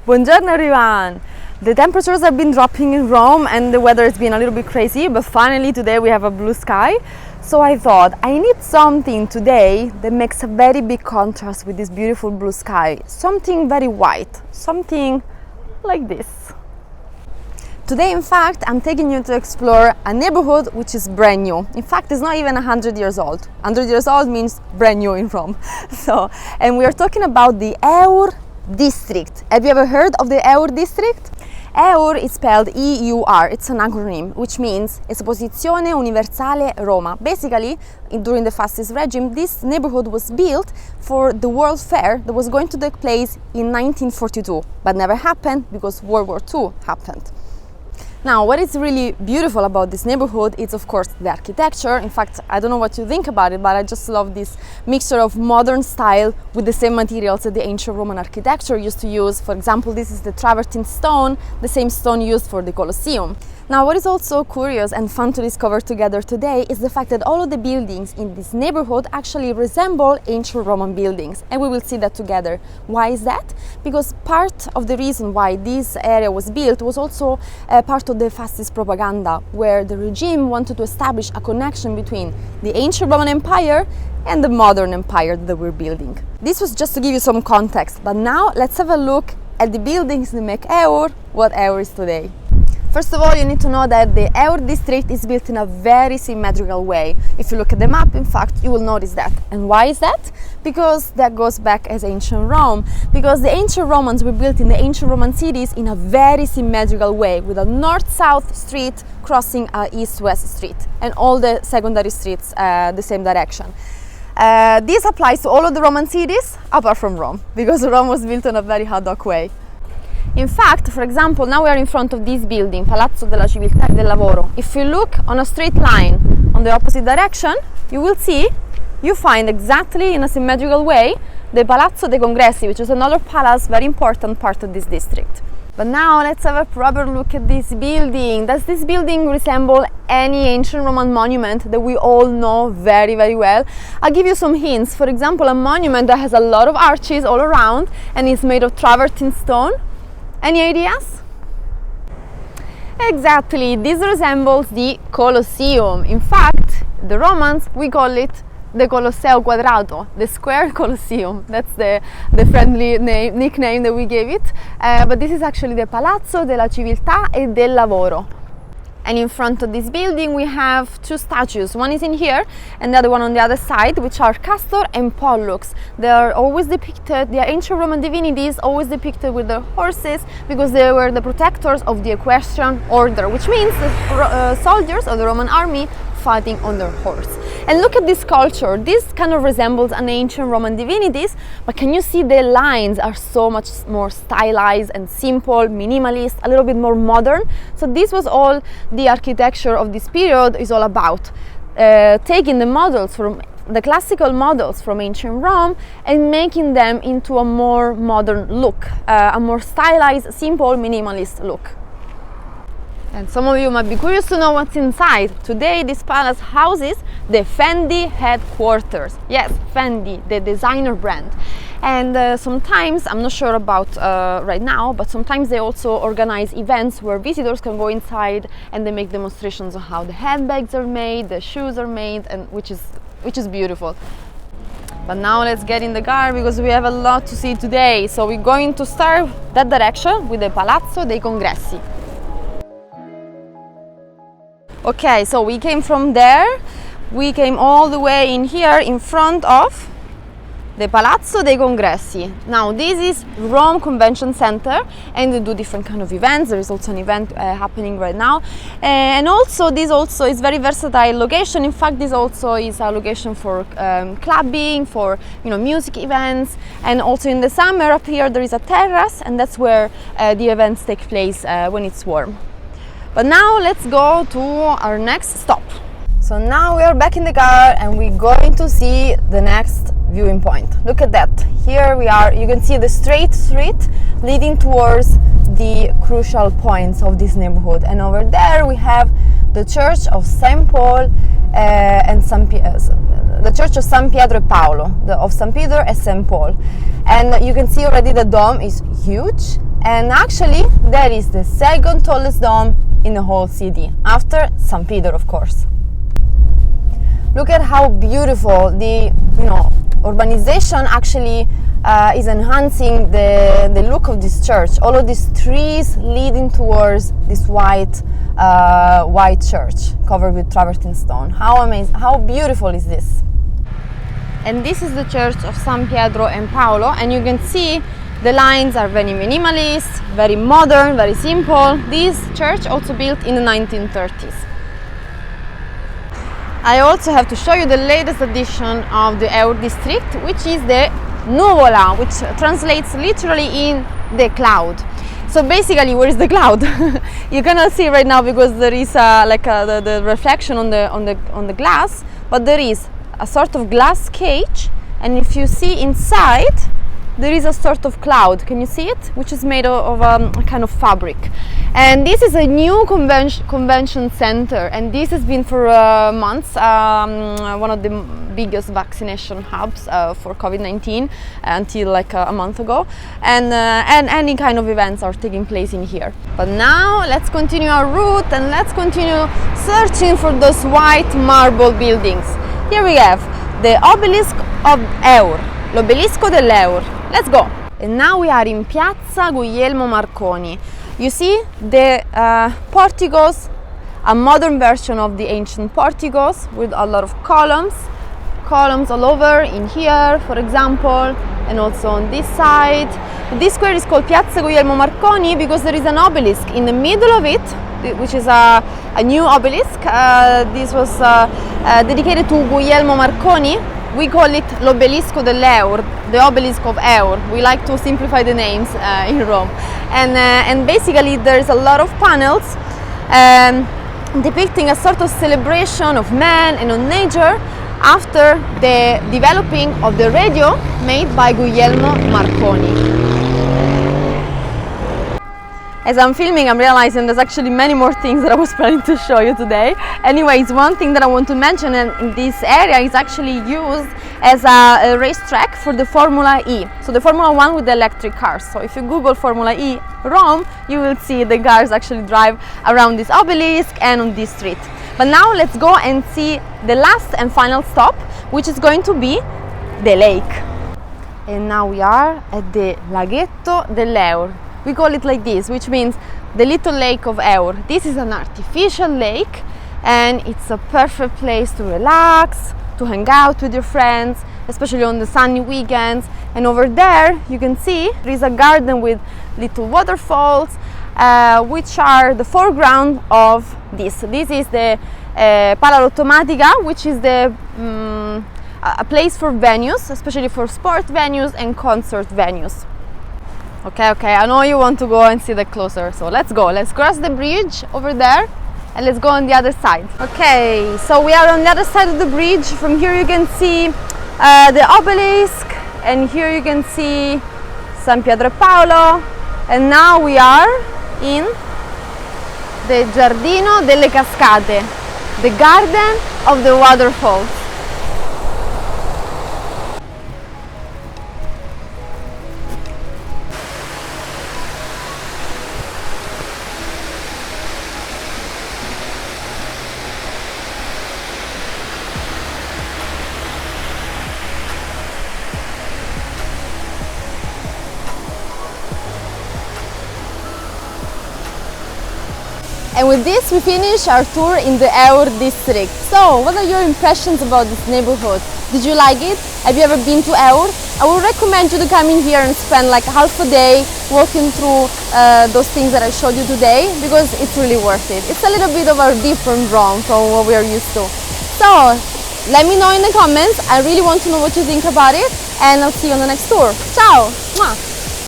Buongiorno everyone! The temperatures have been dropping in Rome and the weather has been a little bit crazy, but finally today we have a blue sky. So I thought I need something today that makes a very big contrast with this beautiful blue sky. Something very white, something like this. Today, in fact, I'm taking you to explore a neighborhood which is brand new. In fact, it's not even 100 years old. 100 years old means brand new in Rome. And we are talking about the Eur district. Have you ever heard of the Eur district? Eur is spelled E-U-R. It's an acronym, which means Esposizione Universale Roma. Basically, during the fascist regime, this neighborhood was built for the World Fair that was going to take place in 1942, but never happened because World War II happened. Now, what is really beautiful about this neighborhood is, of course, the architecture. In fact, I don't know what you think about it, but I just love this mixture of modern style with the same materials that the ancient Roman architecture used to use. For example, this is the travertine stone, the same stone used for the Colosseum. Now, what is also curious and fun to discover together today is the fact that all of the buildings in this neighborhood actually resemble ancient Roman buildings, and we will see that together. Why is that? Because part of the reason why this area was built was also part of the fascist propaganda, where the regime wanted to establish a connection between the ancient Roman Empire and the modern empire that we're building. This was just to give you some context, but now let's have a look at the buildings that make Eur what Eur is today. First of all, you need to know that the Eur district is built in a very symmetrical way. If you look at the map, in fact, you will notice that. And why is that? Because that goes back as ancient Rome. Because the ancient Romans were built in the ancient Roman cities in a very symmetrical way, with a north-south street crossing a east-west street, and all the secondary streets the same direction. This applies to all of the Roman cities, apart from Rome, because Rome was built in a very ad hoc way. In fact, for example, now we are in front of this building, Palazzo della Civiltà e del Lavoro. If you look on a straight line on the opposite direction, you find exactly in a symmetrical way the Palazzo dei Congressi, which is another palace, very important part of this district. But now let's have a proper look at this building. Does this building resemble any ancient Roman monument that we all know very, very well? I'll give you some hints. For example, a monument that has a lot of arches all around and is made of travertine stone. Any ideas? Exactly, this resembles the Colosseum. In fact, the Romans, we call it the Colosseo Quadrato, the square Colosseum. That's the friendly nickname that we gave it. But this is actually the Palazzo della Civiltà e del Lavoro. And in front of this building we have two statues. One is in here and the other one on the other side, which are Castor and Pollux. They are always depicted, they are ancient Roman divinities, always depicted with their horses, because they were the protectors of the equestrian order, which means the soldiers of the Roman army fighting on their horse. And look at this sculpture. This kind of resembles an ancient Roman divinities, but can you see the lines are so much more stylized and simple, minimalist, a little bit more modern. So this was all the architecture of this period is all about. Taking the models from the classical models from ancient Rome and making them into a more modern look, a more stylized, simple, minimalist look. And some of you might be curious to know what's inside. Today this palace houses the Fendi headquarters. Yes, Fendi, the designer brand. And sometimes, I'm not sure about right now, but sometimes they also organize events where visitors can go inside and they make demonstrations of how the handbags are made, the shoes are made, and which is beautiful. But now let's get in the car because we have a lot to see today. So we're going to start that direction with the Palazzo dei Congressi. Okay, so we came from there, we came all the way in here in front of the Palazzo dei Congressi. Now this is Rome Convention Center and they do different kind of events. There is also an event happening right now, and also this also is very versatile location. In fact, this also is a location for clubbing, for music events, and also in the summer up here there is a terrace and that's where the events take place when it's warm. But now let's go to our next stop. So now we are back in the car and we're going to see the next viewing point. Look at that. Here we are. You can see the straight street leading towards the crucial points of this neighborhood. And over there we have the Church of St. Paul and the Church of San Pietro e Paolo, of San Peter and St. Paul. And you can see already the dome is huge. And actually, that is the second tallest dome in the whole city, after San Pietro, of course. Look at how beautiful the urbanization actually is enhancing the look of this church. All of these trees leading towards this white church covered with travertine stone. How amazing! How beautiful is this? And this is the church of San Pietro and Paolo, and you can see the lines are very minimalist, very modern, very simple. This church also built in the 1930s. I also have to show you the latest edition of the Eur district, which is the Novola, which translates literally in the cloud. So basically, where is the cloud? You cannot see right now because there is the reflection on the glass, but there is a sort of glass cage, and if you see inside, there is a sort of cloud. Can you see it? Which is made of a kind of fabric. And this is a new convention center, and this has been for months one of the biggest vaccination hubs for COVID-19 until like a month ago, and any kind of events are taking place in here. But now let's continue our route and let's continue searching for those white marble buildings. Here we have the obelisk of Eur, l'obelisco dell'Eur. Let's go! And now we are in Piazza Guillermo Marconi. You see the porticos, a modern version of the ancient porticos with a lot of columns all over, in here for example, and also on this side. This square is called Piazza Guillermo Marconi because there is an obelisk in the middle of it, which is a new obelisk. This was dedicated to Guillermo Marconi. We call it l'obelisco dell'Eur, the obelisk of Eur. We like to simplify the names in Rome. And basically there's a lot of panels depicting a sort of celebration of man and of nature after the developing of the radio made by Guillermo Marconi. As I'm filming, I'm realizing there's actually many more things that I was planning to show you today. Anyways, one thing that I want to mention in this area is actually used as a racetrack for the Formula E. So the Formula 1 with the electric cars. So if you Google Formula E Rome, you will see the cars actually drive around this obelisk and on this street. But now let's go and see the last and final stop, which is going to be the lake. And now we are at the Laghetto dell'Eur. We call it like this, which means the little lake of Eur. This is an artificial lake, and it's a perfect place to relax, to hang out with your friends, especially on the sunny weekends. And over there, you can see there is a garden with little waterfalls, which are the foreground of this. This is the Pala Automatica, which is a place for venues, especially for sport venues and concert venues. Okay, I know you want to go and see that closer, so let's go. Let's cross the bridge over there and let's go on the other side. Okay, so we are on the other side of the bridge. From here you can see the obelisk, and here you can see San Pietro e Paolo, and now we are in the Giardino delle Cascate, the garden of the waterfalls. And with this we finish our tour in the Eur district. So, what are your impressions about this neighborhood? Did you like it? Have you ever been to Eur? I would recommend you to come in here and spend like half a day walking through those things that I showed you today, because it's really worth it. It's a little bit of a different Rome from what we are used to. So, let me know in the comments. I really want to know what you think about it, and I'll see you on the next tour. Ciao! Mwah.